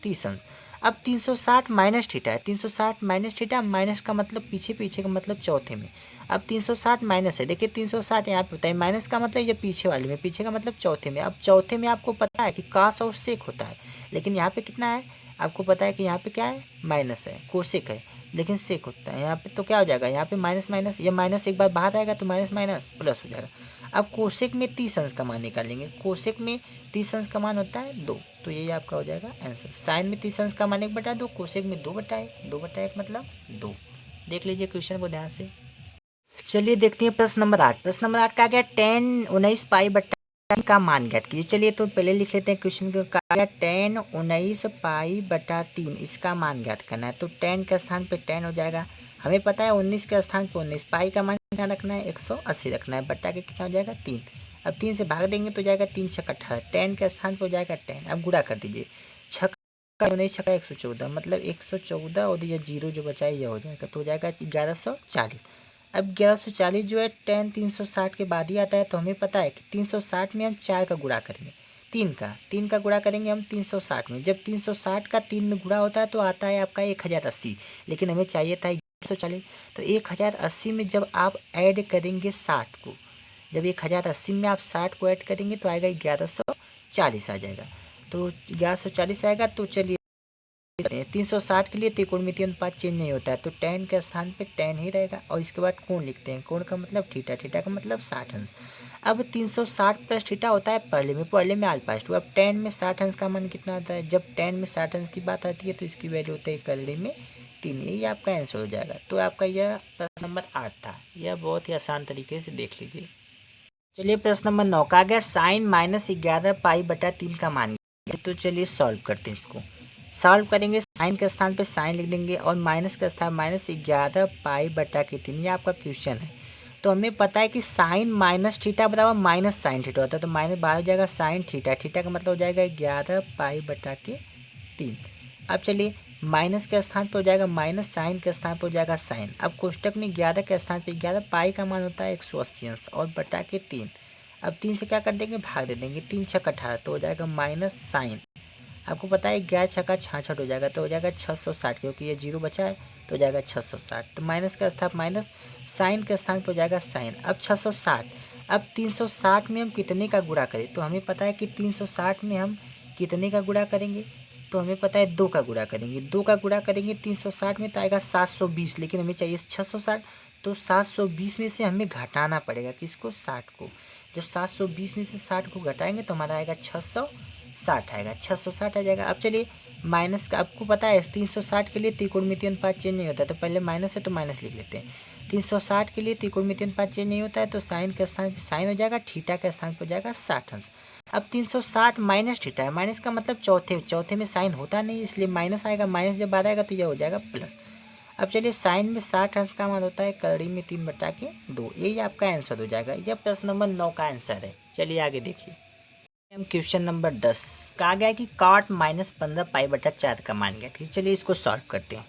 30 अंश। अब 360 माइनस थीटा है, 360 माइनस थीटा, माइनस का मतलब पीछे, पीछे का मतलब चौथे में। अब 360 माइनस है, देखिए 360 यहाँ पे होता है, माइनस का मतलब ये पीछे वाले में, पीछे का मतलब चौथे में। अब चौथे में आपको पता है कि कास और सेक होता है, लेकिन यहाँ पे कितना है आपको पता है कि यहाँ पे क्या है, माइनस है, कोसेक है, लेकिन सेक होता है यहाँ पे। तो क्या हो जाएगा यहाँ पे माइनस माइनस, ये माइनस एक बार बाहर आएगा तो माइनस माइनस प्लस हो जाएगा। अब कोसेक में 30 अंश का मान निकालेंगे, कोसेक में 30 अंश का मान होता है 2, तो यही आपका हो जाएगा आंसर। साइन में 30 अंश का मान 1/2, कोसेक में 2/1, 2/1 मतलब 2। देख लीजिए क्वेश्चन को ध्यान से। चलिए देखते हैं प्रश्न नंबर 8। प्रश्न नंबर 8 का क्या, 10 19 पाई बटा का मान ज्ञात कीजिए। चलिए तो पहले लिख लेते हैं क्वेश्चन को, क्या 10 19 पाई बटा 3 इसका मान ज्ञात करना है। तो 10 के स्थान पे 10 हो जाएगा, हमें पता है 19 के स्थान पे 19, पाई का मान कितना रखना है 180 रखना है, बटा के कितना हो जाएगा 3। अब 3 से भाग देंगे तो जाएगा 3 छक्का 18, 10 के स्थान पर हो जाएगा 10। अब गुणा कर दीजिए, छक्का 19 छक्का 114, मतलब 114 और ये जीरो जो बचा है यह हो जाएगा, तो हो जाएगा 1140। अब 1140 जो है 10 360 के बाद ही आता है, तो हमें पता है कि 360 में हम 4 का गुणा करेंगे, 3 का गुणा करेंगे हम 360 में। जब 360 का 3 में गुणा होता है तो आता है आपका 1080, लेकिन हमें चाहिए था 1140। तो 1080 में जब आप ऐड करेंगे 60 को, जब 1080 में आप 60 को ऐड करेंगे तो आएगा 1140 आ जाएगा। तो 1140 आएगा। तो चलिए 360 के लिए त्रिकोणमितीय अनुपात चेंज नहीं होता है, तो 10 के स्थान पे 10 ही रहेगा। और इसके बाद कोण लिखते हैं, कोण का मतलब थीटा, थीटा का मतलब 60 अंश। अब 360 प्लस थीटा होता है पहले में अल्फा टू। अब 10 में 60 अंश का मान कितना आता है, जब 10 में 60 अंश की बात आती है तो इसकी वैल्यू होती है कलड़ी में 3, यही आपका आंसर हो जाएगा। तो आपका यह प्रश्न नंबर 8 था, यह बहुत ही आसान तरीके से देख लीजिए। चलिए प्रश्न नंबर 9 का आ गया, साइन -11 पाई बटा 3 का मान। तो चलिए सॉल्व करते हैं इसको। सॉल्व करेंगे, साइन के स्थान पे साइन लिख देंगे और माइनस का स्थान -11 पाई बटा के 3, ये आपका क्वेश्चन है। तो हमें पता है कि साइन माइनस थीटा बराबर माइनस साइन थीटा होता है, तो माइनस बाहर हो जाएगा साइन थीटा, थीटा का मतलब हो जाएगा 11 पाई बटा के 3। अब चलिए माइनस के स्थान पर हो जाएगा माइनस, साइन के स्थान पर हो जाएगा साइन। अब कोष्टक में 11 के स्थान पर 11, पाई का मान होता है 180 अंश और बटा के 3। अब 3 से क्या कर देंगे, भाग दे देंगे, 3 छक्का 18, तो हो जाएगा माइनस साइन। आपको पता है 11 छक्का 66 हो जाएगा, तो हो जाएगा 660, क्योंकि ये जीरो बचा है तो हो जाएगा 660। तो माइनस का स्थान माइनस, साइन के स्थान पर हो जाएगा साइन। अब 660, अब 360 में हम कितने का गुणा करें, तो हमें पता है कि 360 में हम कितने का गुणा करेंगे, तो हमें पता है 2 का गुणा करेंगे। 2 का गुणा करेंगे 360 में तो आएगा 720, लेकिन हमें चाहिए 660, तो 720 में से हमें घटाना पड़ेगा किसको, 60 को। जब 720 में से 60 को घटाएंगे तो हमारा आएगा 660 आएगा, 660 आ जाएगा। अब चलिए माइनस का, आपको पता है 360 के लिए त्रिकोणमितीय अनुपात चेंज नहीं होता, तो पहले माइनस है तो माइनस लिख लेते हैं। 360 के लिए त्रिकोणमितीय अनुपात चेंज नहीं होता है, तो साइन के स्थान पर साइन हो जाएगा, थीटा के स्थान पर हो जाएगा 60 अंश। अब 360 माइनस थीटा है, माइनस का मतलब चौथे में साइन होता नहीं, इसलिए माइनस आएगा, माइनस जब बाहर आएगा तो यह हो जाएगा प्लस। अब चलिए साइन में 60 अंश का मान होता है कड़ी में 3 बटा के 2, यही आपका आंसर हो जाएगा। यह प्रश्न नंबर 9 का आंसर है। चलिए आगे देखिए, हम क्वेश्चन नंबर 10 कहा गया कि cot -15 पाई बटा 4 का मान गया। ठीक, चलिए इसको सॉल्व करते हैं।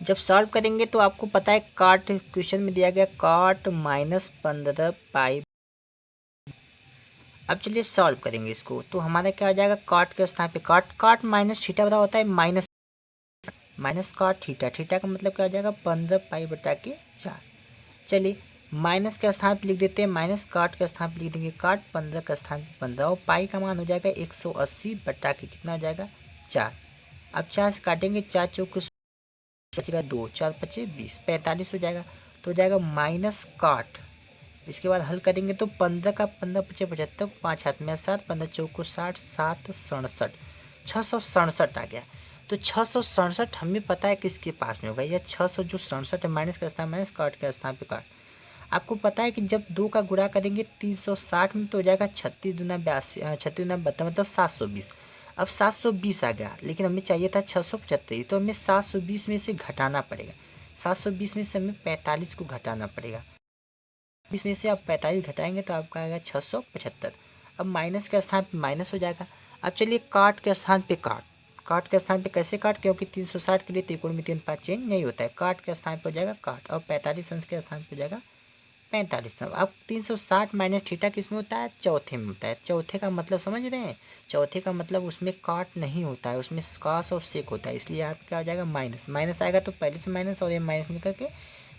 जब सॉल्व करेंगे तो आपको पता है cot क्वेश्चन में दिया गया cot -15 पाई। अब चलिए सॉल्व करेंगे इसको, तो हमारा क्या हो जाएगा, cot के स्थान पे cot माइनस थीटा बता होता है माइनस cot थीटा, थीटा का मतलब क्या हो जाएगा 15 पाई बटा के 4। चलिए माइनस के स्थान पर लिख देते हैं माइनस, cot के स्थान पर लिख देंगे cot, 15 का स्थान पर 15 और पाई का मान हो जाएगा 180 बटा के कितना हो जाएगा 4। अब 4 से काटेंगे, 4 चौक बचेगा 2, 4 पचे 20, 45 हो जाएगा, तो हो जाएगा माइनस cot। इसके बाद हल करेंगे तो 15 का 15 पचे 75, 5 हाथ में 7, 15 चौक को 60, 7 67, 667 आ गया। तो 667 हमें पता है किसके पास में होगा, यह 600 जो 67 है, माइनस का स्थान माइनस, cot के स्थान पे cot। आपको पता है कि जब 2 का गुणा करेंगे 360 में तो हो जाएगा 36 दूना 82, 36 दूना 72 मतलब 720। अब 720 आ गया, लेकिन हमें चाहिए था 675, तो हमें 720 में से घटाना पड़ेगा। 720 में से हमें 45 को घटाना पड़ेगा, इसमें से आप 45 घटाएंगे तो आपका आएगा 675। अब माइनस के स्थान पे माइनस हो जाएगा। अब चलिए काट के स्थान पे काट के स्थान पे कैसे काट, क्योंकि 360 के लिए त्रिकोणमितीय अनुपात चेंज नहीं होता है, काट के स्थान पर हो जाएगा काट और 45 अंश के स्थान पर हो जाएगा 45। अब 360 माइनस थीटा किस में होता है? चौथे में होता है। चौथे का मतलब समझ रहे हैं? चौथे का मतलब उसमें काट नहीं होता है, उसमें कॉस और सेक होता है, इसलिए यहाँ पे क्या हो जाएगा? माइनस। माइनस आएगा तो पहले से माइनस और ये माइनस निकल के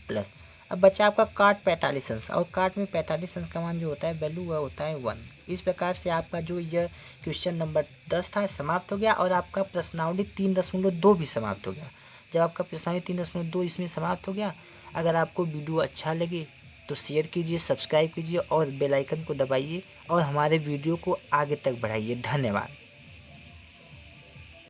प्लस। अब बचा आपका काट 45 अंश, और काट में 45 अंश का मान जो होता है वैल्यू वह होता है 1। इस प्रकार से आपका जो यह क्वेश्चन नंबर 10 था समाप्त हो गया, और आपका प्रश्नावली 3.2 भी समाप्त हो गया। जब आपका प्रश्नावली 3.2 इसमें समाप्त हो गया, अगर आपको वीडियो अच्छा लगे तो शेयर कीजिए, सब्सक्राइब कीजिए और बेल आइकन को दबाइए और हमारे वीडियो को आगे तक बढ़ाइए। धन्यवाद।